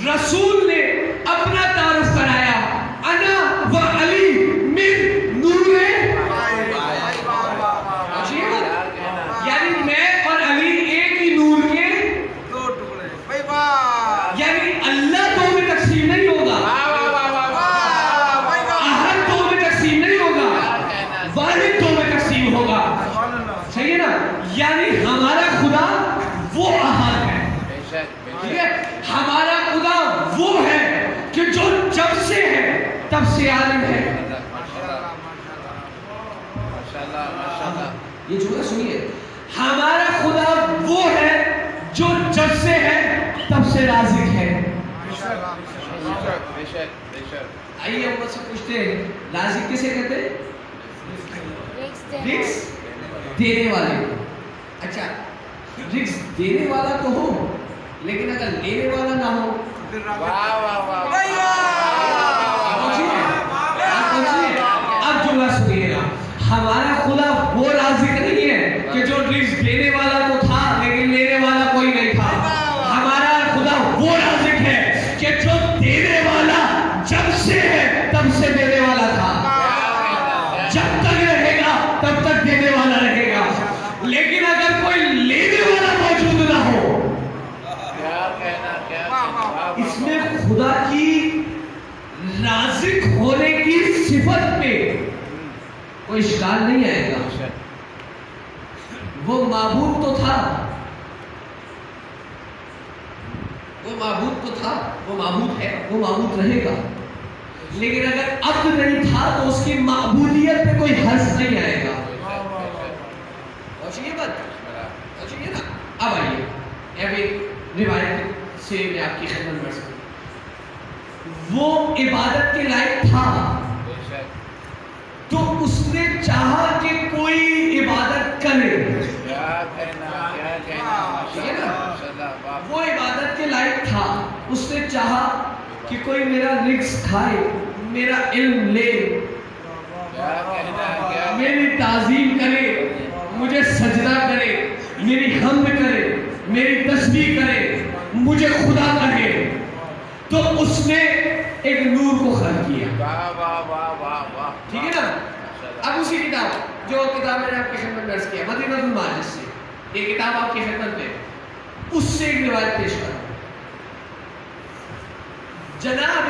رسول نے اپنا تعارف کرایا، انا و علی من نور، یعنی میں اور علی ایک ہی نور کے دو ٹکڑے، یعنی اللہ دو میں تقسیم نہیں ہوگا، احد دو میں تقسیم نہیں ہوگا، واحد دو میں تقسیم ہوگا، صحیح ہے نا؟ یعنی ہمارا خدا وہ احد ہے، ٹھیک ہے؟ ہمارا خدا وہ ہے کہ جو جب سے ہے تب سے عالم ہے۔ یہ جملہ سنیے، ہمارا خدا وہ ہے جو جب سے ہے تب سے رازق ہے۔ آئیے ہم سے پوچھتے ہیں رازق کسے کہتے ہیں؟ رزق دینے والے۔ اچھا رزق دینے والا تو ہو لیکن اگر لینے والا نہ ہو، اب جملہ سنیے گا، ہمارا خدا وہ رازق نہیں ہے کہ جو رزق دینے والا تو تھا لیکن لینے والا کوئی نہیں تھا، ہمارا خدا وہ رازق ہے کہ جو دینے والا جب سے ہے تب سے دینے والا تھا، جب تک رہے گا تب تک دینے والا رہے گا، لیکن اگر کوئی لینے والا موجود نہ ہو، اس میں خدا کی رازق ہونے کی صفت میں کوئی اشکال نہیں آئے گا۔ وہ معبود تو تھا، وہ معبود تو تھا، وہ معبود ہے، وہ معبود رہے گا، لیکن اگر عبد نہیں تھا تو اس کی معبودیت پہ کوئی حرج نہیں آئے گا۔ پہنچیے بات، پہنچیے نا؟ اب آئیے ابھی روایت سے میں آپ کی خدمت میں سکوں، وہ عبادت کے لائق تھا تو اس نے چاہا کہ کوئی عبادت کرے، وہ عبادت کے لائق تھا، اس نے چاہا کہ کوئی میرا رزق کھائے، میرا علم لے، میری تعظیم کرے، مجھے سجدہ کرے، میری حمد کرے، میری تسبیح کرے، مجھے خدا کہے، تو اس نے ایک نور کو خلق کیا۔ ٹھیک ہے نا؟ اب اسی کتاب جو کتاب میں نے آپ کی خدمت میں عرض کیا مدینہ الماجد سے، یہ کتاب آپ کی خدمت میں، اس سے ایک روایت پیش کروں۔ جناب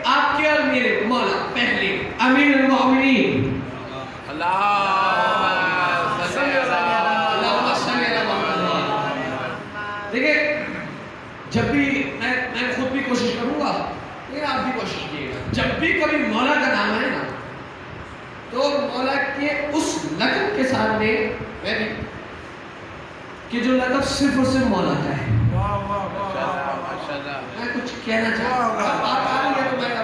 آپ کے اور میرے مولا پہلے امیر المومنین دیکھیں، جب بھی میں خود بھی کوشش کروں گا لیکن آپ بھی کوشش کیے گا، جب بھی کبھی مولا کا نام ہے نا تو مولا کے اس لقب کے سامنے میں بھی کہ جو لقب صرف اور صرف مولا کا ہے، میں کچھ کہنا چاہتا ہوں، بات آ رہی ہے تو میرا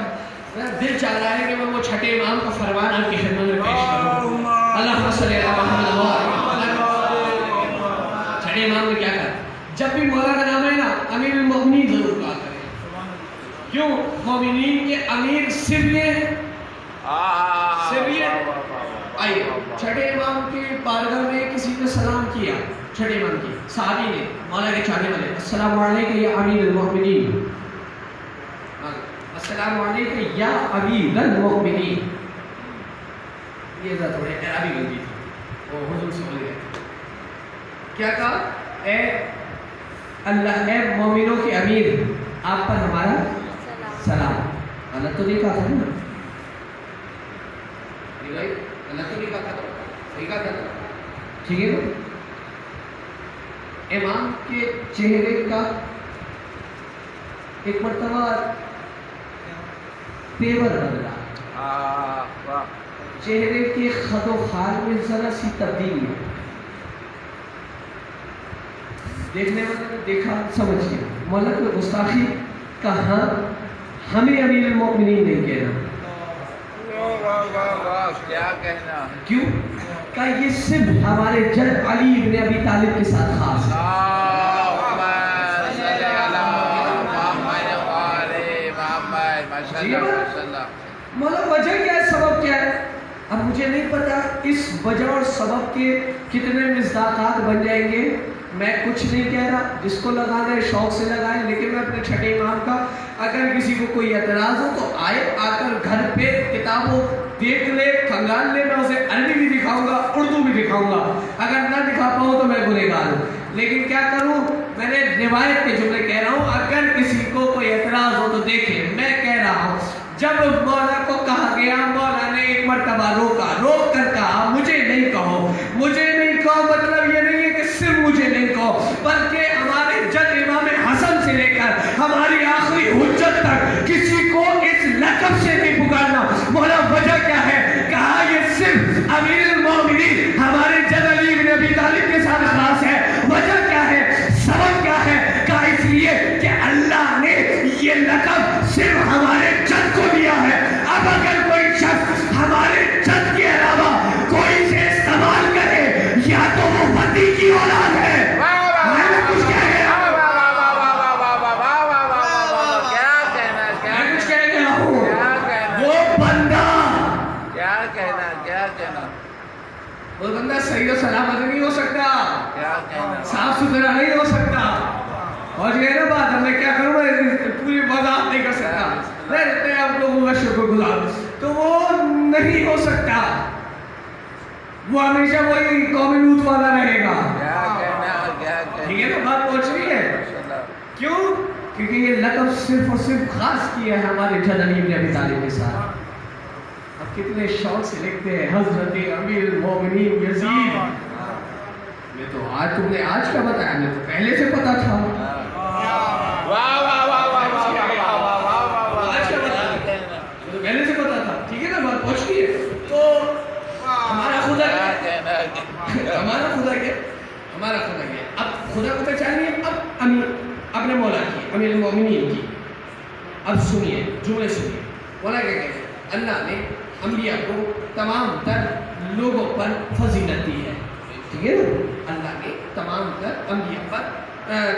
دل چاہ رہا ہے کہ میں وہ چھٹے امام کا فرمان آپ کی خدمت میں پیش کروں۔ اللہم صلی علی محمد، چھٹے امام نے کیا کہا؟ جب بھی مولا کا نام ہے نا امیر المومنین ضرور کہا کریں۔ کیوں؟ مومنین کے امیر صرف یہ ہے، صرف یہ۔ آئیے چھٹے امام کے بارگاہ میں کسی نے سلام کیا، چھٹے امام کی صحابی نے مولا کے چاہنے والے، السلام علیکم یا امیر المومنین، السلام علیکم یا امیر المومنین۔ یہ ذرا تھوڑے عربی غلطی تھی، وہ حضور سے بول گئے، کیا کہا؟ اے اللہ، اے مومنوں کے امیر، آپ پر ہمارا سلام۔ غلط تو نہیں کہا تھا نا؟ غلط تو نہیں کہا تھا، صحیح کہا تھا، ٹھیک ہے نا؟ امام کے چہرے کا ایک مرتبہ تیور بدلا، چہرے کے خد و خال میں ذرا سی تبدیلی ہے، دیکھنے والے نے دیکھا، سمجھ گیا مولا کو گستاخی کہاں، ہمیں امیر المومنین نہیں کہنا، کیا کہنا، کیوں کہ یہ صرف ہمارے جد علی ابن ابی طالب کے ساتھ خاص ہے۔ مولا وجہ کیا ہے، سبب کیا ہے؟ اب مجھے نہیں پتا اس وجہ اور سبب کے کتنے مصداقات بن جائیں گے، میں کچھ نہیں کہہ رہا، جس کو لگانا ہے شوق سے لگائیں، لیکن میں اپنے چھٹے امام کا اگر کسی کو کوئی اعتراض ہو تو آئے، آ کر گھر پہ کتابوں دیکھ لے، کھنگال لے، میں اسے عربی بھی دکھاؤں گا، اردو بھی دکھاؤں گا، اگر نہ دکھا پاؤں تو میں گنہگار ہوں، لیکن کیا کروں، میں نے روایت کے جملے کہہ رہا ہوں، اگر کسی کو کوئی اعتراض ہو تو دیکھیں، میں کہہ رہا ہوں جب مولا کو کہا گیا، مولا نے ایک مرتبہ روک کر کہا مجھے نہیں کہو، مجھے نہیں کہو، مطلب یہ نہیں ہے کہ صرف مجھے نہیں کہو، بلکہ ہمارے جد امام حسن سے لے کر ہماری آخری حجت تک کسی کو اس لقب سے نہیں پکارنا۔ مولا وجہ کیا ہے؟ کہا یہ صرف امیر المومنین ہمارے جد علی بن ابی طالب کے ساتھ خاص ہے۔ وجہ کیا ہے؟ سبب کیا ہے؟ کہا اس لیے کہ اللہ نے یہ لقب صرف ہمارے جد کو دیا ہے، اب اگر کوئی شخص ہمارے جد کے علاوہ کوئی سے استعمال کرے یا تو وہ ولی کی اولاد ہے۔ میں کچھ کہہ گیا ہوں، وہ بندہ وہ بندہ صحیح و سلامت نہیں ہو سکتا، صاف ستھرا نہیں ہو سکتا، اور یہ نا بات ہے، میں کیا کروں، میں پوری وضاحت نہیں کر سکتا، میں آپ لوگوں کا شکر گزار، تو وہ نہیں ہو سکتا، وہ ہمیشہ وہی قوم لوط والا رہے گا۔ ٹھیک ہے نا، بات پہنچ رہی ہے؟ کیوں؟ کیونکہ یہ لقب صرف اور صرف خاص کیا ہے ہمارے جد علی بن ابی طالب کے ساتھ۔ اب کتنے شوق سے لکھتے ہیں حضرت امیر المومنین یزید، یہ تو آج تم نے آج کا بتایا، میں تو پہلے سے پتا تھا، پہلے سے پتا تھا۔ ٹھیک ہے نا، بات پہنچ گئی ہے۔ تو ہمارا خدا کیا، ہمارا خدا کیا، اب خدا کو پہچانیے، اب اپنے مولا کی، امیر المومنین کی، اب سنیے جملے سنیے، مولا کیا کہتے ہیں، اللہ نے انبیاء کو تمام تر لوگوں پر فضیلت دی ہے۔ ٹھیک ہے نا، اللہ نے تمام تر انبیاء پر،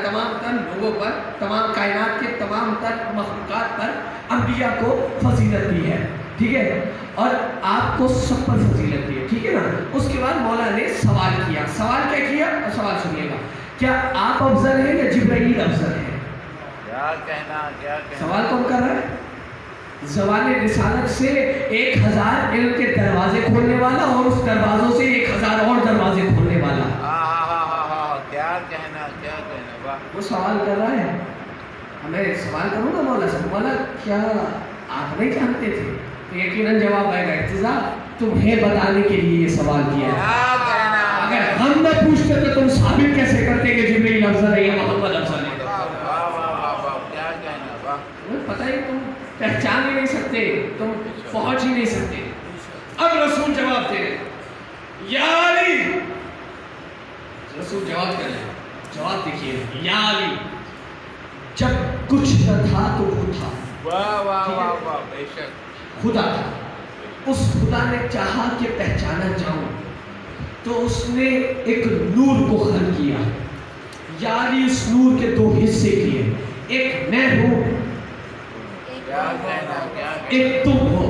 تمام تر لوگوں پر، تمام کائنات کے تمام تر مخلوقات پر انبیاء کو فضیلت دی ہے۔ ٹھیک ہے، اور آپ کو سب پر فضیلت دی ہے۔ ٹھیک ہے نا، اس کے بعد مولا نے سوال کیا، سوال کیا کیا؟ سوال سنیے گا، کیا آپ افضل ہیں یا جبرائیل افضل ہیں؟ سوال کون کر رہا ہے؟ زوال رسالت سے 1000 علم کے دروازے کھولنے والا، اور اس دروازوں سے 1000 اور دروازے کھولنے والا۔ کیا کہنا وہ سوال کر رہا ہے، ہمیں سوال کروں گا مولا سے، مولا کیا آپ نہیں جانتے تھے؟ تو یقیناً جواب آئے گا، ارتضیٰ تمہیں بتانے کے لیے یہ سوال کیا ہے، اگر ہم نہ پوچھتے تو تم ثابت کیسے کرتے کہ جبرائیل افضل ہے یا محمد افضل ہے؟ پتہ ہی تم پہچان ہی نہیں سکتے، تم پہنچ ہی نہیں سکتے۔ اب رسول جواب دے رہے، یا علی، رسول جواب کر رہے، جواب دیکھیے، یا علی، جب کچھ نہ تھا تو وہ تھا، خدا تھا، اس خدا نے چاہا کہ پہچانا جاؤں تو اس نے ایک نور کو خلق کیا، یا علی اس نور کے 2 حصے کیے، ایک میں ہوں، ایک تم ہو،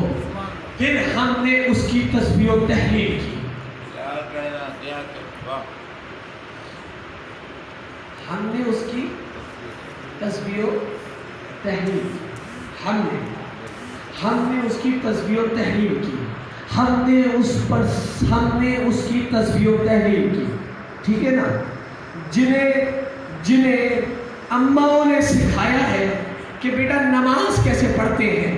پھر ہم نے اس کی تسبیح و تحلیل کی، ہم نے اس کی تسبیح و تحلیل کی، ہم نے اس کی تسبیح و تحلیل کی، ہم نے اس کی تسبیح و تحلیل کی۔ ٹھیک ہے نا، جنہیں اماؤں نے سکھایا ہے کہ بیٹا نماز کیسے پڑھتے ہیں،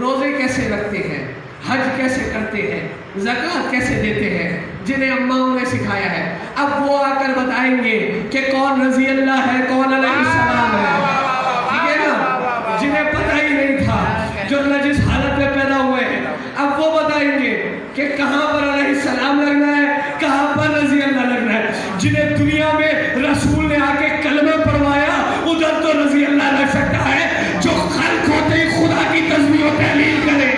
روزے کیسے رکھتے ہیں، حج کیسے کرتے ہیں، زکوٰۃ کیسے دیتے ہیں، جنہیں اماؤں نے سکھایا ہے، اب وہ آ کر بتائیں گے کہ کون رضی اللہ ہے، کون علیہ السلام ہے۔ ٹھیک ہے نا، جنہیں پتہ ہی نہیں تھا، جو جس حالت میں پیدا ہوئے ہیں، اب وہ بتائیں گے کہ کہاں پر علیہ السلام لگنا ہے، کہاں پر رضی اللہ لگنا ہے۔ جنہیں دنیا میں رسول نے آ کے کلمہ پڑھوایا، ادھر تو رضی اللہ لگ سکتا ہے، جو خلق ہوتے ہی خدا کی تسبیح و تحلیل کرے۔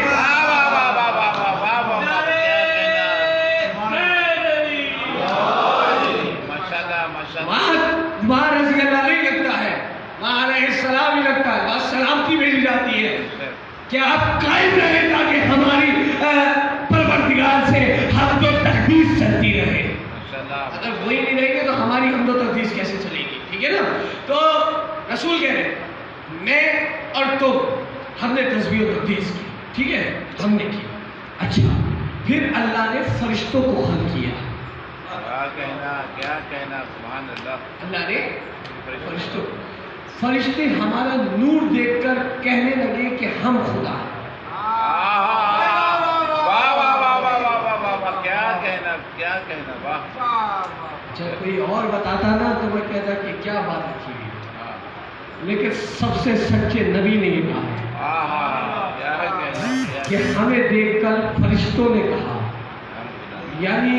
وہاں رضی اللہ نہیں لگتا ہے، وہاں علیہ السلام ہی لگتا ہے، وہاں سلامتی بھیجی جاتی ہے کہ آپ قائم رہیں تاکہ ہماری پروردگار سے ہم تو تحدیث چلتی رہے۔ اگر وہی نہیں رہیں گے تو ہماری ہماری حمد و تقدیس کیسے چلے گی؟ ٹھیک ہے نا؟ تو رسول کہہ رہے ہیں میں اور تم ہم نے تسبیح و تقدیس کی، ٹھیک ہے، ہم نے کی. اچھا پھر اللہ نے فرشتوں کو خلق کیا. کیا کہنا سبحان اللہ. اللہ نے فرشتے ہمارا نور دیکھ کر کہنے لگے کہ ہم خدا ہیں. کیا کہنا واہ. جب کوئی اور بتاتا نا تو میں کہتا کہ کیا بات رکھی ہوئی، لیکن سب سے سچے نبی نے یہ کہا کہ ہمیں دیکھ کر فرشتوں نے کہا، یعنی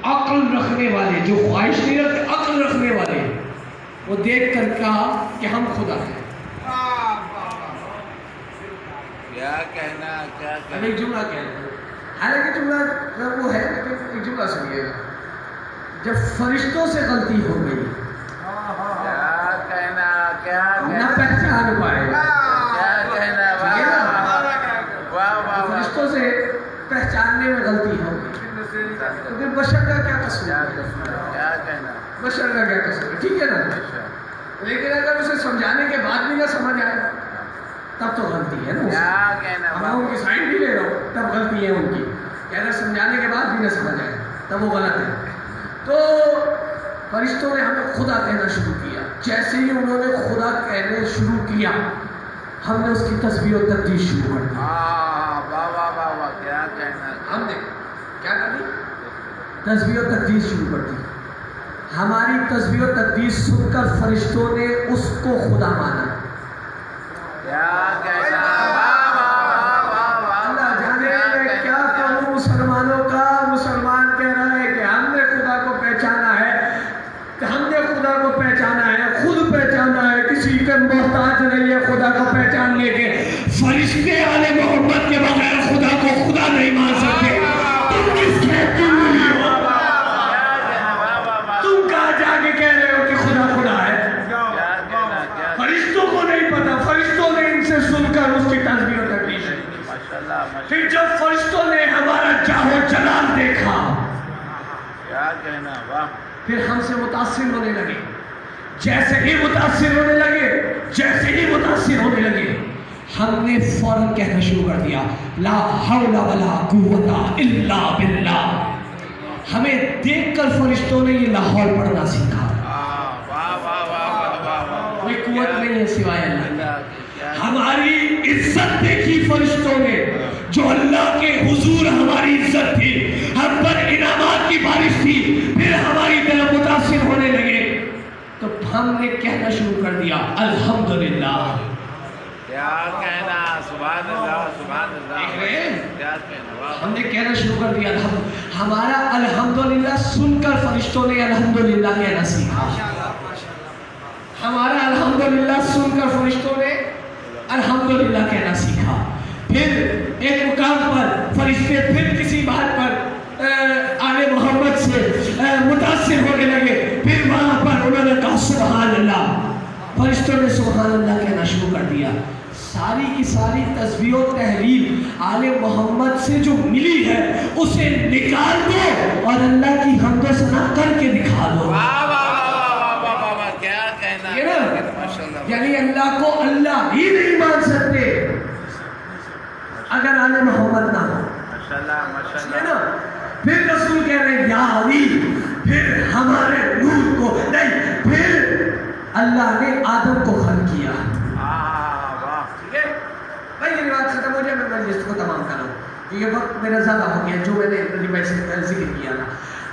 عقل رکھنے والے، جو خواہش نہیں رکھتے عقل رکھنے والے، وہ دیکھ کر کہا کہ ہم خدا ہیں. کیا کہنا کیا اب ایک جملہ کہہ رہے ہیں، حالانکہ جملہ وہ ہے لیکن ایک جملہ سنیے گا. جب فرشتوں سے غلطی ہو گئی نہ پہچان پائے، فرشتوں سے پہچاننے میں غلطی ہو گئی تو پھر بشر کا کیا قصور ہے؟ بشر کا کیا قصور ہے؟ ٹھیک ہے نا؟ لیکن اگر اسے سمجھانے کے بعد بھی نہ سمجھ آئے تب تو غلطی ہے نا. میں ان کی سائڈ بھی لے رہا ہوں، تب غلطی ہے ان کی کہ اگر سمجھانے کے بعد بھی نہ سمجھ آئے تب وہ غلط ہے. تو فرشتوں نے ہمیں خدا کہنا شروع کیا. جیسے ہی انہوں نے خدا کہنے شروع کیا ہم نے اس کی تسبیح و تقدیس شروع کر دی. ہم نے کیا کر دی؟ تسبیح و تقدیس شروع کر دی. ہماری تسبیح و تقدیس سن کر فرشتوں نے اس کو خدا مانا. اللہ جانے میں کیا کہوں مسلمانوں کا. مسلمان کہہ رہا ہے کہ ہم نے خدا کو پہچانا ہے، ہم نے خدا کو پہچانا ہے، خود پہچانا ہے، کسی کے محتاج نہیں ہے خدا کو پہچاننے کے. فرشتے آل محمد کے بغیر خدا کو خدا نہیں مان سکتے. تم کس کے تم نہیں ہو؟ تم کہاں جا کے کہہ رہے ہو کہ خدا خدا ہے؟ فرشتوں کو نہیں پتا. فرشتوں نے ان سے سن کر اس کی تسبیح و تقدیس. پھر جب فرشتوں نے ہمارا جاہو جلال دیکھا پھر ہم سے متاثر ہونے لگے. جیسے ہی متاثر ہونے لگے ہم نے فوراً کہنا شروع کر دیا لا حول ولا قوت الا باللہ. ہمیں دیکھ کر فرشتوں نے یہ لاہور پڑھنا سیکھا. کوئی قوت نہیں ہے سوائے اللہ کی. ہماری عزت دیکھی فرشتوں نے، جو اللہ کے حضور ہماری عزت تھی، ہم پر انعامات کی بارش تھی. پھر ہماری طرف متاثر ہونے لگے تو ہم نے کہنا شروع کر دیا الحمدللہ. کیا کہنا سبحان اللہ سبحان اللہ. ہم نے کہنا شروع کر دیا ہمارا الحمدللہ سن کر فرشتوں نے الحمدللہ کہنا سیکھا. ہمارا الحمدللہ سن کر فرشتوں نے الحمدللہ کہنا سیکھا. پھر ایک مقام پر فرشتے پھر کسی بات پر آل محمد سے متاثر ہونے لگے. پھر وہاں پر انہوں نے کہا سبحان اللہ. فرشتوں نے سبحان اللہ کہنا شروع کر دیا. ساری کی ساری تسبیح و تحلیل آل محمد سے جو ملی ہے اسے نکال دو اور اللہ کی حمد و ثنا کر کے دکھا دو. یعنی اللہ کو اللہ ہی نہیں مان سکتے اگر آل محمد نہ ہو. پھر رسول کہہ رہے ہیں یا علی. پھر ہمارے نور کو نہیں، پھر اللہ نے آدم کو خلق کیا. ٹھیک ہے بھائی، یہ بات ختم ہو جائے میں مجلس کو تمام کروں کیونکہ یہ وقت میرا زیادہ ہو گیا جو میں نے ذکر کیا نا.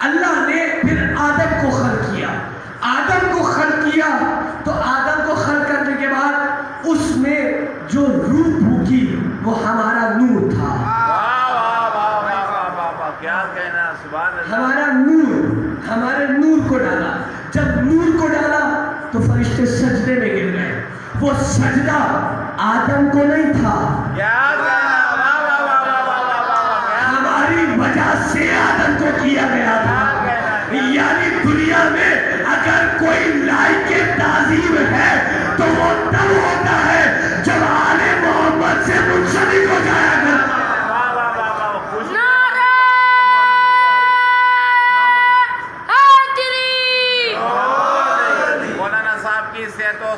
اللہ نے پھر آدم کو خلق کیا. آدم کو خلق کیا تو آدم کو خلق کرنے کے بعد اس میں جو روح پھونکی وہ ہمارا نور تھا. ہمارا نور، ہمارے نور کو ڈالا. جب نور کو ڈالا تو فرشتے سجدے میں گر گئے. وہ سجدہ آدم کو نہیں تھا، ہماری وجہ سے آدم کو کیا گیا تھا. یعنی دنیا میں اگر کوئی لائق تعظیم ہے تو وہ تب ہوتا ہے جب آل محمد سے منسلک ہو جایا کرتا. نعرہ حیدری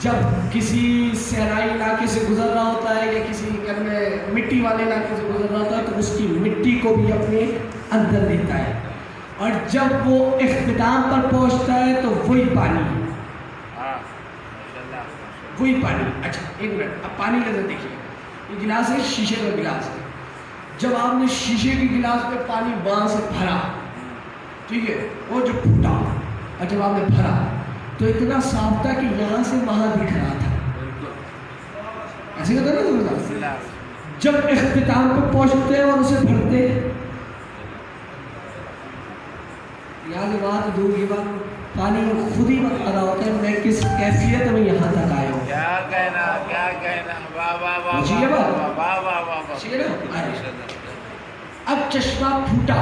جب کسی صحرائی علاقے سے گزر رہا ہوتا ہے یا کسی مٹی والے علاقے سے گزر رہا ہوتا ہے تو اس کی مٹی کو بھی اپنے اندر لیتا ہے، اور جب وہ اختتام پر پہنچتا ہے تو وہی پانی وہی پانی۔ اچھا ایک منٹ، اب پانی کا ذرا دیکھیے، یہ گلاس ہے، شیشے کا گلاس ہے، جب آپ نے شیشے کے گلاس میں پانی وہاں سے بھرا، ٹھیک ہے، وہ جو پھوٹا اور جب آپ نے بھرا تو اتنا صاف تھا کہ یہاں سے وہاں دکھ رہا تھا، ایسے ہوتا ہے نا۔ جب اختتام پہ پہنچتے ہیں اور اسے بھرتے ہیں، یہاں سے وہاں تو دور کی بات، پانی خود ہی بتا رہا ہوتا ہے میں کس کیفیت میں یہاں تک آیا ہوں۔ کیا کہنا واہ واہ واہ ٹھیک ہے بات، واہ واہ واہ ٹھیک ہے نا۔ اب چشمہ پھوٹا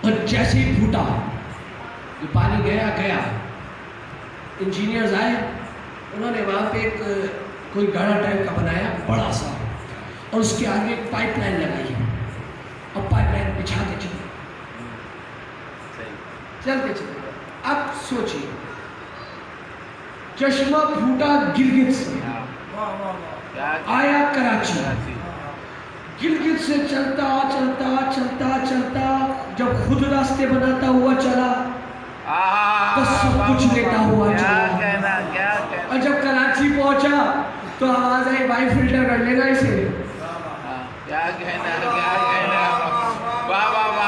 اور جیسے ہی پھوٹا جو پانی گیا گیا، انجینئرز آئے، انہوں نے وہاں پہ ایک کوئی گاڑا ٹائپ کا بنایا بڑا سا، اور اس کے آگے ایک پائپ لائن لگائی اور پائپ لائن بچھاتے چلے چلتے چلے۔ اب سوچیے، چشمہ پھوٹا گلگت سے، آیا کراچی، گلگت سے چلتا چلتا چلتا چلتا جب خود راستے بناتا ہوا چلا تو سب کچھ لیتا ہوا چلا، اور جب کراچی پہنچا تو آواز آئی بھائی فلٹر کر لینا اسے،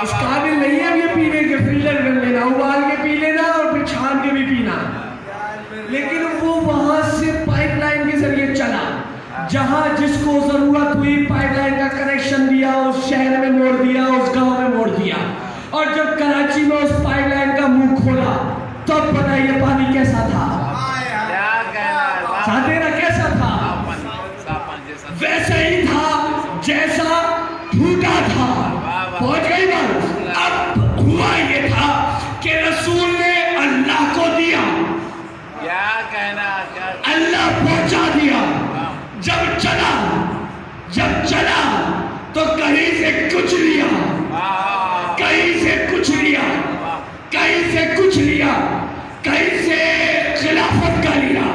اس قابل نہیں ہے یہ پینے کے، فلٹر کر لینا، ابال کے پی لینا اور پھر چھان کے بھی پینا۔ لیکن وہ وہاں سے پائپ لائن کے ذریعے چلا، جہاں جس کو ضرورت ہوئی پائپ لائن کا کنیکشن دیا، اس شہر میں موڑ دیا، اس گاؤں میں موڑ دیا، اور جب کراچی میں اس پائپ لائن کا منہ کھولا تب بتائیے پانی کیسا تھا، ساتھیرا کیسا تھا؟ ویسا ہی تھا جیسا پھوٹا تھا۔ پہنچ گئی بات؟ اب ہوا یہ تھا کہ رسول نے اللہ کو دیا، اللہ پہنچا دیا، جب چلا تو کہیں سے کچھ لیا، کہیں سے کچھ لیا، کہیں سے کچھ لیا، کہیں سے خلافت کا لیا،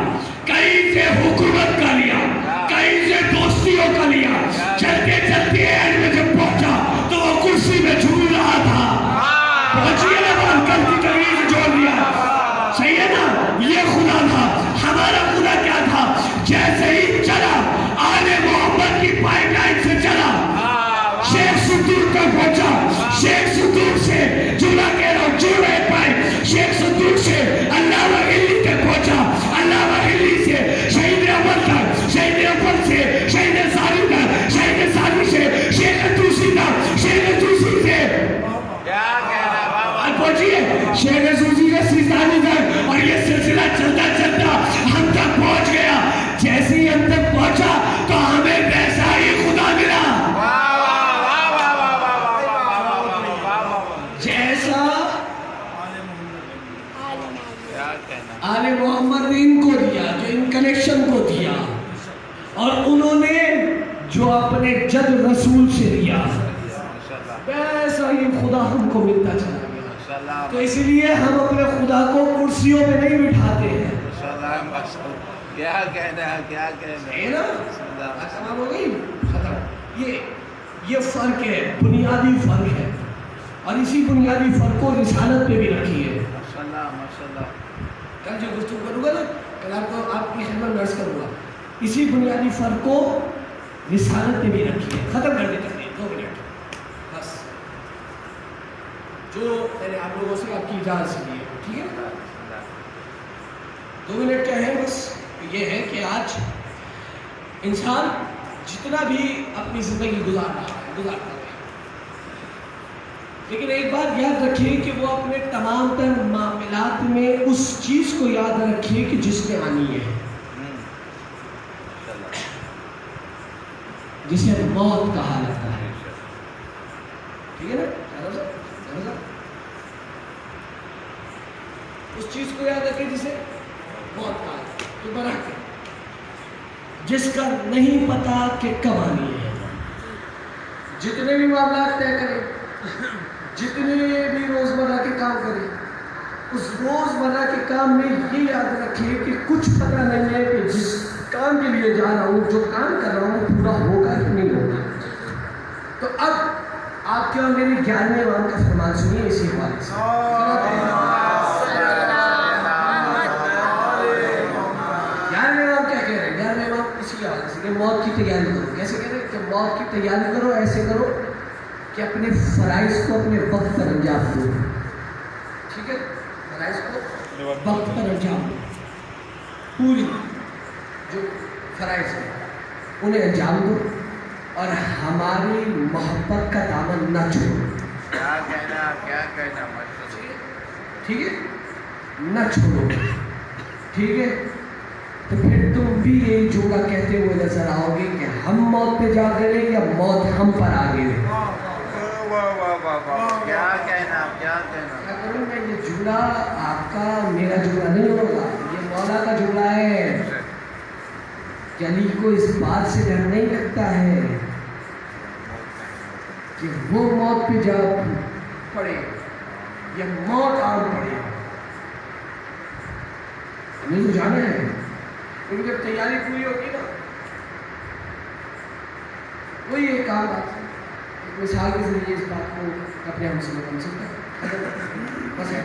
کہیں سے حکومت کا لیا، کہیں سے دوستیوں کا لیا، چلتے چلتے اینڈ میں جب پہنچا تو وہ کرسی میں جھول رہا تھا۔ پہنچیے نا بات، کل کی تقریر جوڑ دیا، صحیح ہے نا؟ یہ خدا تھا، ہمارا خدا کیا تھا؟ جیسے ہی چلا آل محمد کی پائپ لائن سے چلا، شیخ صدوق تک پہنچا، شیخ صدوق سے جڑا کہہ رہا ہوں، جڑ رہے پائے، شیخ صدوق سے علامہ علی تک پہنچا، علامہ علی سے شہید اول تک، شہید اول سے شہید ثانی تک، شہید ثانی سے شیخ توسی تک، شیخ توسی سے پہنچیے شیخ توسی سے سیستانی تک، اور یہ سلسلہ چلتا چلتا ہم تک پہنچ گیا۔ جیسے ہی ہم تک پہنچا تو ہمیں ویسا ہی خدا ملا جیسا آل محمد نے ان کو دیا، جو ان کنیکشن کو دیا، اور انہوں نے جو اپنے جد رسول سے دیا، ویسا ہی خدا ہم کو ملتا چلا گیا۔ تو اس لیے ہم اپنے خدا کو کرسیوں پہ نہیں بٹھاتے ہیں۔ کیا کہنا ہے، کیا کہنا ہے نا؟ تمام ہو گئی، ختم۔ یہ فرق ہے، بنیادی فرق ہے، اور اسی بنیادی فرق کو رسالت پہ بھی رکھی ہے۔ کل جو گفتگو کروں گا نا، کل آپ کو آپ کی خدمت میں عرض کروں گا، اسی بنیادی فرق کو رسالت پہ بھی رکھی ہے۔ ختم کر دیتے ہیں 2 منٹ بس، جو میں نے آپ لوگوں سے آپ کی اجازت سے لی ہے، ٹھیک ہے؟ 2 منٹ کیا ہے؟ بس یہ ہے کہ آج انسان جتنا بھی اپنی زندگی گزارتا ہے، لیکن ایک بات یاد رکھیے کہ وہ اپنے تمام تر معاملات میں اس چیز کو یاد رکھیے کہ جس نے آنی ہے، جسے موت کہا جاتا ہے، ٹھیک ہے نا؟ اس چیز کو یاد رکھیں جسے موت کہا جاتا ہے، تو برحق جس کا نہیں پتا کہ کب آنی ہے۔ جتنے بھی معاملات طے کریں، جتنے بھی روزمرہ کے کام کریں، اس روزمرہ کے کام میں یہ یاد رکھیے کہ کچھ پتہ نہیں ہے کہ جس کام کے لیے جا رہا ہوں، جو کام کر رہا ہوں پورا ہوگا کہ نہیں ہوگا۔ تو اب آپ کے اور میری 11ویں امام کا فرمان سنیے اسی حوالے سے۔ 11ویں امام کیا کہہ رہے ہیں؟ 11ویں امام اسی حوالے سے کہ موت کی تیاری کرو۔ کیسے کہہ رہے ہیں کہ موت کی تیاری کرو؟ ایسے کرو کہ اپنے فرائض کو اپنے وقت پر انجام دو۔ ٹھیک ہے، فرائض کو وقت پر انجام دو، پوری جو فرائض ہیں انہیں انجام دو، اور ہماری محبت کا دامن نہ چھوڑو۔ کیا کہنا ٹھیک ہے، نہ چھوڑو۔ ٹھیک ہے، تو پھر تم بھی یہی جملہ کہتے ہوئے نظر آؤ گے کہ ہم موت پہ جا گرے یا موت ہم پر آ گرے۔ کیا کہنا کیا کروں میں؟ یہ جملہ آپ کا میرا جملہ نہیں ہوگا، یہ مولا کا جملہ ہے کہ علی کو اس بات سے ڈر نہیں لگتا ہے کہ وہ موت پہ جا پڑے یا موت آ پڑے۔ ہمیں تو جانا ہے، کیونکہ جب تیاری پوری ہوگی نا، وہی ایک کام بات ہے، ایک مثال کے ذریعے اس بات کو اپنے ہم سے بن سکتا ہے۔ بس ہے،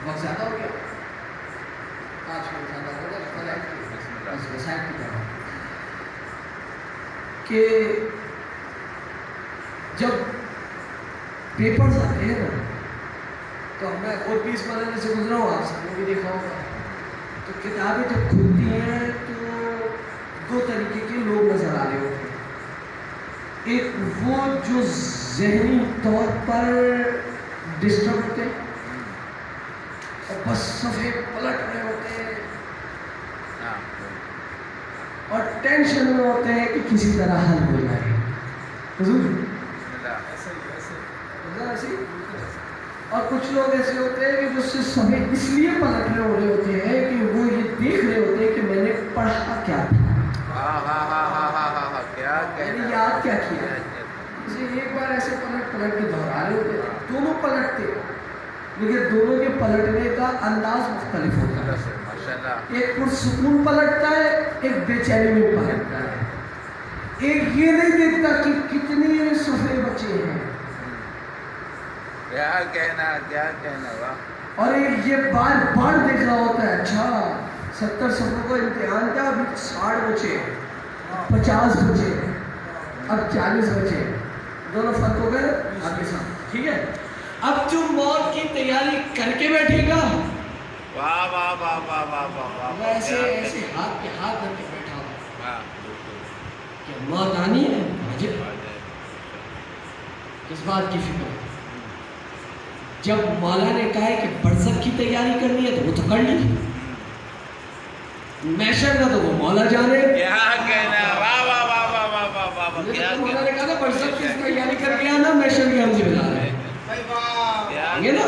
وقت زیادہ ہو گیا، آج کا زیادہ ہو گیا، بس وسائل کی طرح کہ جب پیپرز آتے ہیں نا، تو میں خود بھی اس مرحلے سے گزرا ہوں، آپ سب نے بھی دیکھا ہوگا، تو کتابیں جب کھلتی ہیں تو دو طریقے کے لوگ نظر آ رہے ہوتے ہیں۔ ایک وہ جو ذہنی طور پر ڈسٹرب ہوتے ہیں اور بس صفحے پلٹ رہے ہوتے ہیں اور ٹینشن میں ہوتے ہیں کہ کسی طرح حل ہو جائے۔ حضور اور کچھ لوگ ایسے ہوتے ہیں کہ جو صرف صفحے اس لیے پلٹ رہے ہو رہے ہوتے ہیں کہ وہ یہ دیکھ رہے ہوتے ہیں کہ میں نے پڑھا کیا تھا، میں نے یاد کیا کیا۔ اسے ایک بار ایسے پلٹ کے دہرا رہے ہوتے ہیں، دونوں پلٹتے، لیکن دونوں کے پلٹنے کا انداز مختلف ہوتا ہے۔ ایک پرسکون پلٹتا ہے، ایک بے چینی میں پلٹتا ہے۔ ایک یہ نہیں دیکھتا کہ کتنے صفحے بچے ہیں، کیا کہنا اور ایک یہ بار بار دیکھ رہا ہوتا ہے، اچھا 70 صفحوں کا امتحان تھا، ابھی 60 بچے، 50 بچے، اب 40 بچے، دونوں فرق ہو گئے آگے ساتھ۔ ٹھیک ہے، اب جو موت کی تیاری کر کے بیٹھے گا، ایسے ایسے ہاتھ پہ ہاتھ رکھ کے بیٹھا ہوا کہ موت آنی ہے، اس بات کی فکر۔ جب مولا نے کہا ہے کہ برزخ کی تیاری کرنی ہے تو وہ تو کر لی، محشر کا تو وہ مولا جانے۔ مولا نے کہا نا برزخ کی تیاری کر کے آنا، محشر کی ہم ذمہ دار ہیں، یہ نا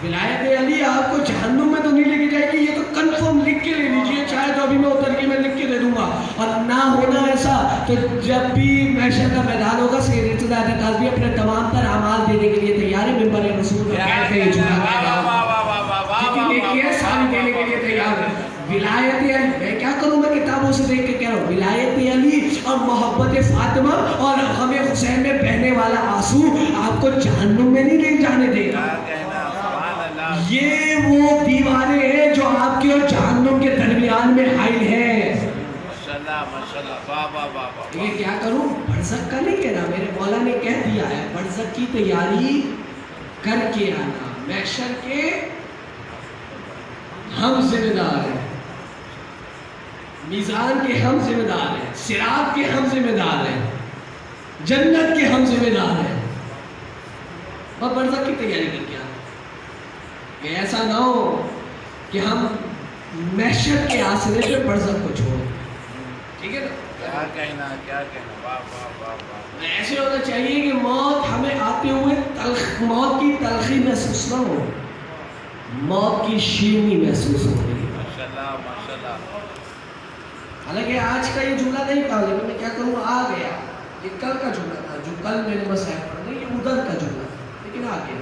ولایت علی آپ کو جہنم میں تو نہیں لے کے جائے گی، یہ تو کنفرم لکھ کے لے لیجئے، چاہے تو ابھی میں اتر کے میں لکھ کے دے دوں گا۔ اور نہ ہونا ایسا تو جب بھی محشر کا میدان ہوگا، سید ارتضاء کاظمی اپنے تمام تر اعمال دینے کے لیے تیار ہے، ممبر رسول پر بیٹھ کے جتنی ہے ساری دینے کے لیے تیار ہے۔ ولایت علی، میں کیا کروں، میں کتابوں سے دیکھ کے کہہ رہا ہوں، ولایت علی اور محبت فاطمہ اور غم حسین میں بہنے والا آنسو آپ کو جہنم میں نہیں لے جانے دے گا۔ یہ وہ دیواریں ہیں جو آپ کی اور جہنم کے درمیان میں حائل ہیں۔ یہ کیا کروں، برزخ کا نہیں کہنا، میرے مولا نے کہہ دیا ہے برزخ کی تیاری کر کے آنا، محشر کے ہم ذمہ دار ہیں، میزان کے ہم ذمہ دار ہیں، صراط کے ہم ذمہ دار ہیں، جنت کے ہم ذمہ دار ہیں، اور برزخ کی تیاری کر کے آنا کہ ایسا نہ ہو کہ ہم محشر کے آسرے پہ برزخ کو چھوڑیں۔ ٹھیک ہے نا، کیا کہنا ایسے ہونا چاہیے کہ موت ہمیں آتے ہوئے موت کی تلخی محسوس نہ ہو، موت کی شیرینی محسوس ہو رہی ہے۔ حالانکہ آج کا یہ جملہ نہیں کہا، لیکن میں کیا کروں، آ گیا، یہ کل کا جملہ تھا جو کل میں نے مسائل پڑھا، یہ ادھر کا جملہ تھا لیکن آ گیا۔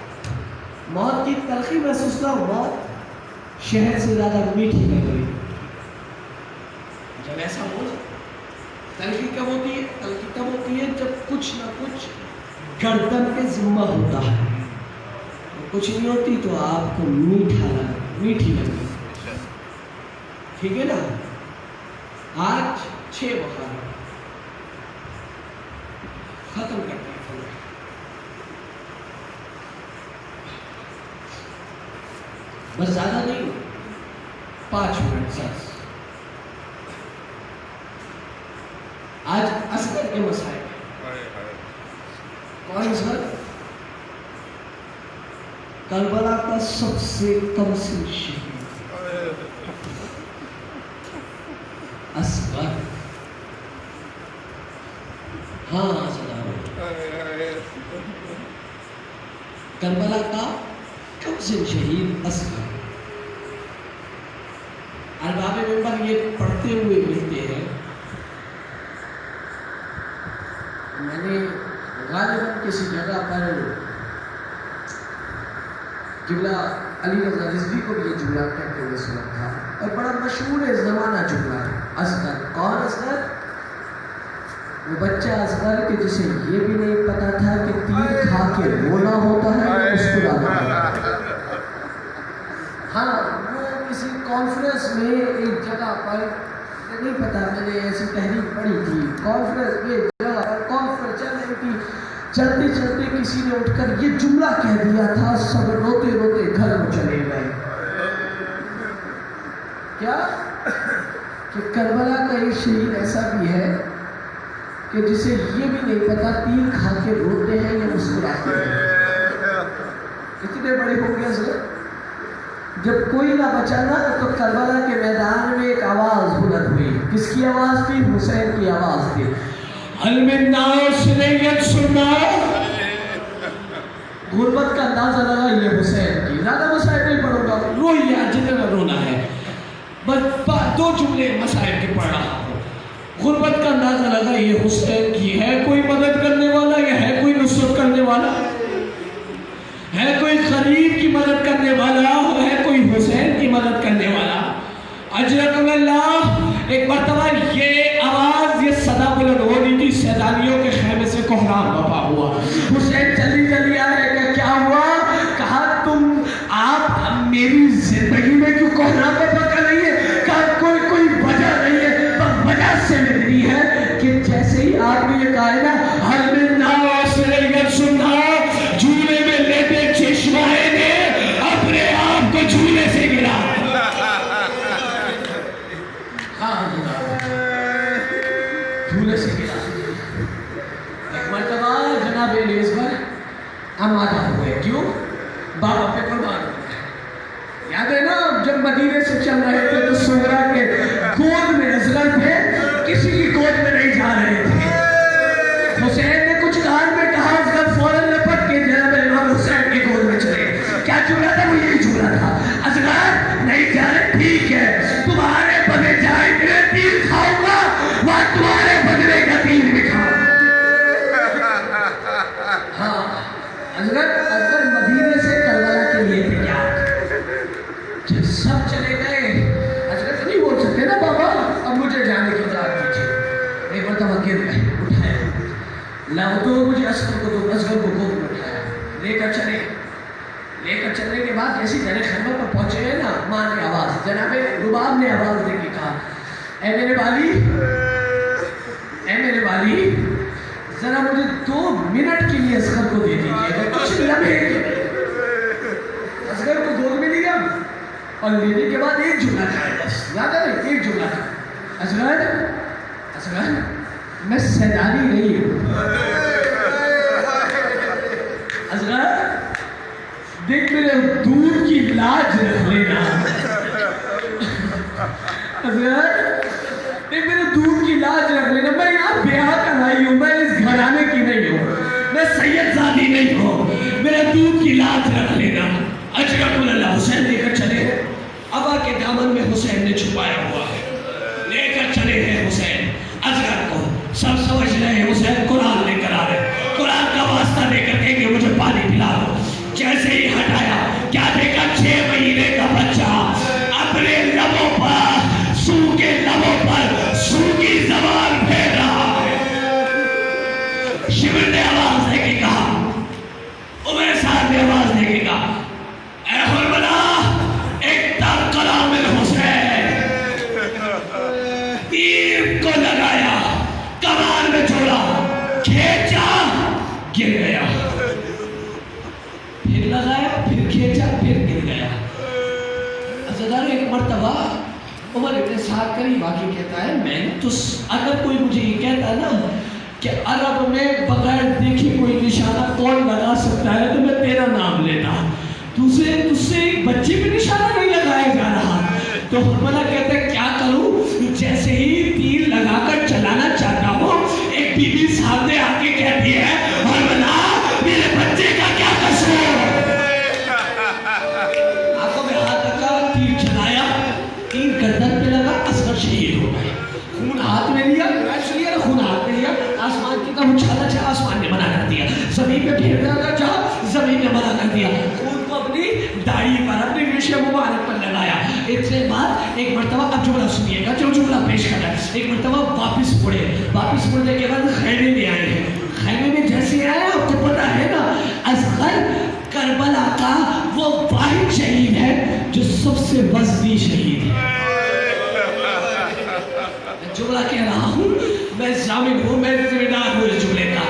موت کی تلخی محسوس نہ ہو، موت شہد سے زیادہ میٹھی لگ رہی۔ جب ایسا ہو، تلخی کب ہوتی ہے؟ تلخی تب ہوتی ہے جب کچھ نہ کچھ گردن کے ذمہ ہوتا ہے، کچھ نہیں ہوتی تو آپ کو میٹھی لگی۔ ٹھیک ہے نا؟ آج 6 بخار ختم کرتے ہیں، بس زیادہ نہیں، 5 منٹ بس۔ آج اصغر کے مسائل کون اصغر؟ کربلا کا سب سے کم سن شہید اصغر۔ ہاں کربلا کا کم سن شہید اصغر۔ ارباب منبر یہ پڑھتے ہوئے ملتے ہیں۔ میں نے غالباً کسی جگہ پر جملہ علی رضا رضوی کو بھی یہ جملہ کہتے ہوئے سنا تھا، اور بڑا مشہور ہے زمانہ جملہ ہے۔ اصغر کون؟ اصغر وہ بچہ اصغر کہ جسے یہ بھی نہیں پتا تھا کہ تیر کھا کے رونا ہوتا ہے یا مسکرانا ہوتا ہے۔ ہاں وہ کسی کانفرنس میں ایک جگہ پر، نہیں پتا، میں نے ایسی تحریک پڑھی تھی، کانفرنس میں جگہ پر کانفرنس چل رہی تھی، چلتے چلتے کسی نے اٹھ کر یہ جملہ کہہ دیا تھا، سب روتے روتے گھر میں چلے گئے۔ کیا؟ کہ کربلا کا یہ شہید ایسا بھی ہے کہ جسے یہ بھی نہیں پتا تیر کھا کے روتے ہیں یا مسکراتے ہیں۔ کتنے بڑے ہو گئے سر؟ جب کوئی نہ بچا نا تو کربلا کے میدان میں ایک آواز بلند ہوئی۔ کس کی آواز تھی؟ حسین کی آواز تھی۔ غربت کا اندازہ لگا یہ حسین کی، زیادہ مسائل نہیں پڑھوں گا، روئیے جتنا رونا ہے، بس 2 جملے مسائل کے پڑھ رہا ہوں۔ غربت کا اندازہ لگا یہ حسین کی، ہے کوئی مدد کرنے والا یا ہے کوئی نصرت کرنے والا؟ ہے کوئی غریب کی مدد کرنے والا؟ ہے کوئی حسین کی مدد کرنے والا؟ اجرکم اللہ۔ ایک مرتبہ یہ آواز، یہ صدا بلند ہو رہی تھی، سیدانیوں کے خیمے سے کوہرام بپا ہوا۔ حسین جلدی آئے کہ کیا ہوا؟ کہا آپ میری زندگی میں کیوں کوہرام بپا کر رہی ہے؟ کہا کوئی وجہ نہیں ہے، پر وجہ سے میری ہے کہ جیسے ہی آپ نے یہ کہا ہے نا، ہر من ناس ریگر سننا، جھولے میں لیتے چشمائے نے اپنے آپ کو جھولے سے گرا۔ جھولے سے گرا۔ ایک مرتبہ جناب الیزبر آمادہ ہوئے، کیوں؟ بابا پہ قربان ہوئے۔ یاد ہے نا جب مدینے سے چل رہے تھے تو سورا کے گود میں اصغر تھے، کسی کی گود میں نہیں جا رہے تھے۔ حسین نے کچھ کان میں کہا، اصغر فوراً لپٹ کے جناب امام حسین کی گود میں چلے۔ کیا جھولا تھا؟ وہ یہی جھولا تھا۔ اصغر نہیں جا رہے، ٹھیک ہے، تمہارے بدلے جائیں گے، تیر کھاؤں گا، وہاں تمہارے بدلے کا تیر بھی کھاؤں گا۔ ہاں اصغر مدینے سے کربلا کے لیے تیار۔ جب سب چلے گئے، اصغر تو نہیں بول سکتے نا بابا اب مجھے جانے کی اجازت دیجیے۔ ایک مرتبہ گر گئے، اٹھائے، لاؤ تو مجھے اصغر کو دو۔ اصغر کو گود میں اٹھایا، لے کر چلے۔ لے کر چلنے کے بعد جیسی جنے خیمہ پر پہنچے ہیں نا، ماں نے آواز، جناب رباب نے آواز دے کے کہا، اے میرے والی، اے میرے والی، ذرا مجھے 2 منٹ کے لیے اصغر کو دے دیجیے، کچھ لمحے کے لیے۔ اصغر کو گود میں لیا اور لینے کے بعد ایک جملہ کھایا، بس یاد ہے نا، ایک جملہ کھایا، اصغر میں سیدانی نہیں ہوں، اصغر دیکھ میرے دودھ کی لاج رکھ لینا، اصغر دیکھ میرے دودھ کی لاج رکھ لینا، میں یہاں بیاہ کرائی ہوں، میں اس گھرانے کی نہیں ہوں، میں سید زادی نہیں ہوں، میرے دودھ کی لاج رکھ لینا۔ اجرکم اللہ۔ حسین لے کر چلے ہیں، ابا کے دامن میں حسین نے چھپایا ہوا ہے، لے کر چلے ہیں حسین اصغر کو۔ سب سمجھ رہے ہیں حسین قرآن لے کر آ رہے، قرآن کا واسطہ لے کر کہیں گے مجھے پانی پلا دو۔ جیسے ہی ہٹایا عمر صاحب نے آواز دے گا اے حرملا اقتل کلام الحسین، تیر کو لگایا، کمان میں چھوڑا، کھینچا، گر گیا، پھر لگایا، پھر کھینچا، پھر گر گیا۔ عزیزانو ایک مرتبہ عمر ابن سعد قریب آ کے کہتا ہے میں تو اگر کوئی مجھے یہ کہتا ہے نا کہ عرب میں بغیر دیکھی کوئی نشانہ کون لگا سکتا ہے تو میں تیرا نام لیتا، تجھ سے ایک بچے پہ نشانہ نہیں لگایا جا رہا۔ تو حرملہ کہتے ہیں کیا کروں، جیسے ہی تیر لگا کر چلانا چاہتا ہوں ایک بی بی سامنے آ کے کہتی ہے حرملہ میرے بچے کا کیا قصور؟ آنکھوں میں ہاتھ رکھا، تیر چلایا، تیر گردن پہ لگا، اصغر شہید ہو گئے۔ خون ہاتھ میں لیا، خون ہاتھ میں لیا، آسمان کی طرف اچھالا چاہا، آسمان نے منع کر دیا، زمین پہ پھیرنا چاہا، زمین نے منع کر دیا، خون کو اپنی داڑھی پر، اپنی ریشے مبارک پر لگایا۔ اتنے بعد ایک مرتبہ اب جملہ سنیے گا جو جملہ پیش کر رہا ہے، ایک مرتبہ واپس مڑنے کے بعد خیمے میں آئے ہیں۔ خیمے میں جیسے آئے آپ کو پتا ہے نا اصغر کربلا کا وہ واحد شہید ہے جو سب سے وزنی شہید ہے۔ جملہ کہہ رہا ہوں، میں ضامن ہوں، میں ذمہ دار ہوں اس جملے کا۔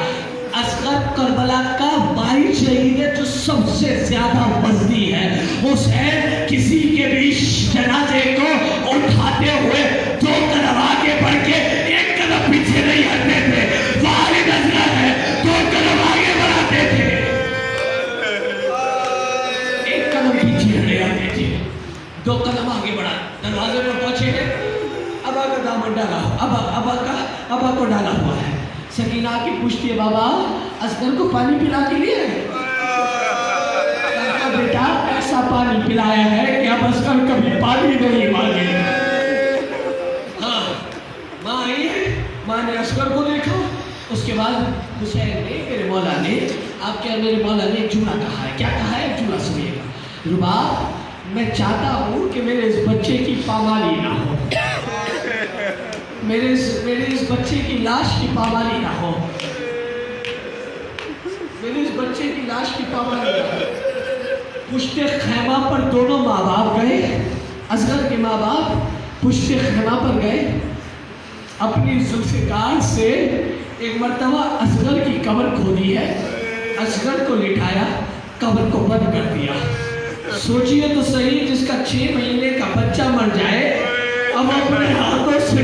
اصغر کربلا کا واحد شہید ہے جو سب سے زیادہ وزنی ہے۔ حسین کسی کے بھی جنازے کو اٹھاتے ہوئے 2 قدم آگے بڑھ کے 1 قدم پیچھے نہیں ہٹتے تھے۔ والد اصغر ہے 2 قدم آگے بڑھاتے تھے، 1 قدم پیچھے ہٹے آتے تھے، 2 قدم آگے بڑھا۔ دروازے پر پہنچے ہیں، ابا کا دامن ڈالا، ابا کو ڈالا ہوا ہے۔ سکینہ کی پوچھتی ہے بابا اصغر کو پانی پلا کے لیے؟ بیٹا ایسا پانی پلایا ہے کہ اب اصغر کبھی پانی نہیں مانگے۔ ہاں ماں آئی، ماں نے اصغر کو دیکھا، اس کے بعد حسین نے، میرے مولا نے، آپ کے میرے مولا نے ایک جملہ کہا ہے۔ کیا کہا ہے؟ جملہ سنیے گا۔ رباب میں چاہتا ہوں کہ میرے اس بچے کی پامالی نہ ہو، میرے اس بچے کی لاش کی پامالی نہ ہو، میرے اس بچے کی لاش کی پامالی نہ ہو۔ پشت خیمہ پر دونوں ماں باپ گئے، اصغر کے ماں باپ پشت خیمہ پر گئے، اپنی ذوالفقار سے ایک مرتبہ اصغر کی قبر کھودی ہے، اصغر کو لٹایا، قبر کو بند کر دیا۔ سوچئے تو صحیح، جس کا 6 مہینے کا بچہ مر جائے، اب اپنے ہاتھوں سے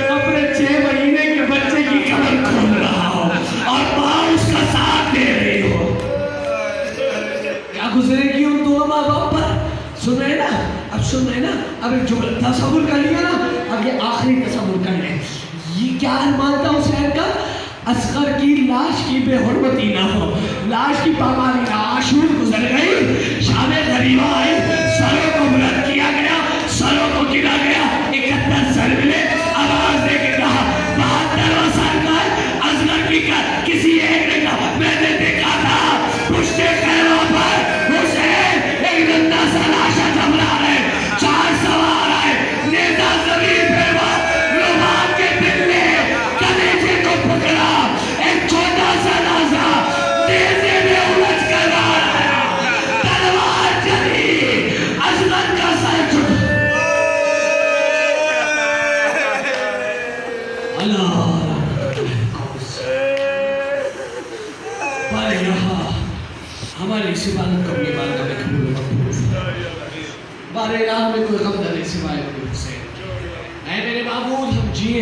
اپنے 6 مہینے کے بچے کی قبر کھود رہا ہو اور ماں اس کا ساتھ دے رہی ہو۔ کیا گزرے گی ان دونوں ماں باپ پر؟ سن رہے نا؟ اب سن رہے نا؟ اب ایک جملہ تصور کر لیا نا، اب یہ آخری تصور کر لیں۔ یہ کیا ارمان تھا حسین کا؟ اصغر کی لاش کی بے حرمتی نہ ہو، لاش کی پامالی نہ۔ عاشور گزر گئی، شام غریبہ آئی، سروں کو بلند کیا گیا، سروں کو گرا گیا، 71 سر ملے، آواز دے کے کہا 72واں سال کا ہے اصغر کی کر کسی ایک نے کہا میں نے دیکھا تھا پشت خیمہ پر حسین ایک ننھا سا لاشا جم رہا ہے، 4 سوار آئے، نیزہ زمین پہ رباب کے دل نے کلیجے کو پکڑا، ایک چھوٹا سا لاشا نیزے میں الجھ کر آیا، تلوار چلی، اصغر کا سر جھک ہماری اس عبادت کو اپنی بارگاہ میں قبول و مقبول بارے راہ میں کوئی غم نہ سوائے نور حسین۔ اے میرے معبود ہم جیے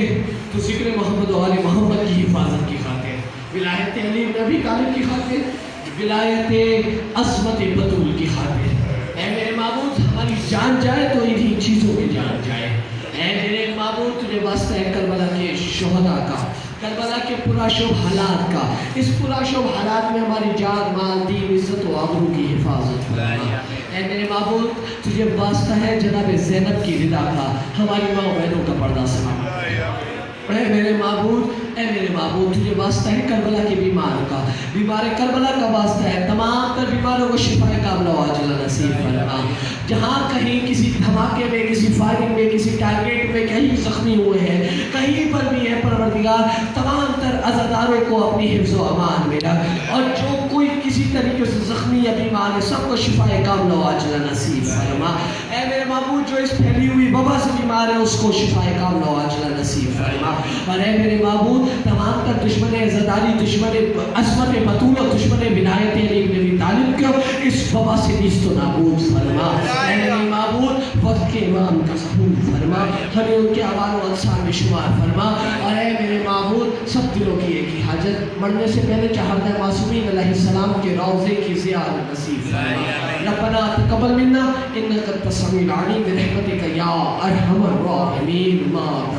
تو ذکر محمد و آل محمد کی حفاظت کی خاطر، ولایت علی نبی طالب کی خاطر، ولایت عصمت بطول کی خاطر۔ اے میرے معبود ہماری جان جائے تو انہی چیزوں میں جان جائے۔ اے میرے معبود تجھے واسطہ ہے کربلا کے شہداء کا، کربلا کے پراشوب حالات کا، اس پراشوب حالات میں ہماری جان، مال، دین، عزت و آبرو کی حفاظت فرما۔ اے میرے معبود تجھے واسطہ ہے جناب زینب کی رضا کا، ہماری ماں بہنوں کا پردہ سلامت۔ اے میرے معبود تجھے واسطہ ہے کربلا کے بیمار کا، بیمار کربلا کا واسطہ ہے، تمام تر بیماروں کو شفا کاملہ و عاجلہ نصیب فرما۔ جہاں کہیں کسی دھماکے میں، کسی فائرنگ میں، کسی ٹارگیٹ میں کہیں زخمی ہوئے ہیں، کہیں پر بھی ہے پروردگار، تمام تر عزاداروں کو اپنی حفظ و امان میں رکھ، اور جو کوئی کسی طریقے سے زخمی یا بیمار ہے سب کو شفائے کاملہ و عاجلہ نصیب فرما۔ اے میرے معبود جو اس پھیلی ہوئی وبا سے بیمار ہے اس کو شفائے کاملہ و عاجلہ نصیب فرما۔ اور اے میرے معبود تمام تر دشمن عزتداری، دشمن عصمت بطولت، دشمن ولایت علی بن ابی طالب کو اس وبا سے نیست و نابود فرما۔ اے میرے معبود وقت کے امام کا قبول فرما، ہمیں ان کے اعمال و انصار میں شمار فرما۔ اور اے میرے معبود سب دلوں کی ایک ہی حاجت، مرنے سے پہلے چہردہ معصومین علیہ السلام کے روضے کی زیارت نصیب فرما۔ ربنا تقبل منا انک انت السمیع العلیم برحمتک یا ارحم الراحمین ما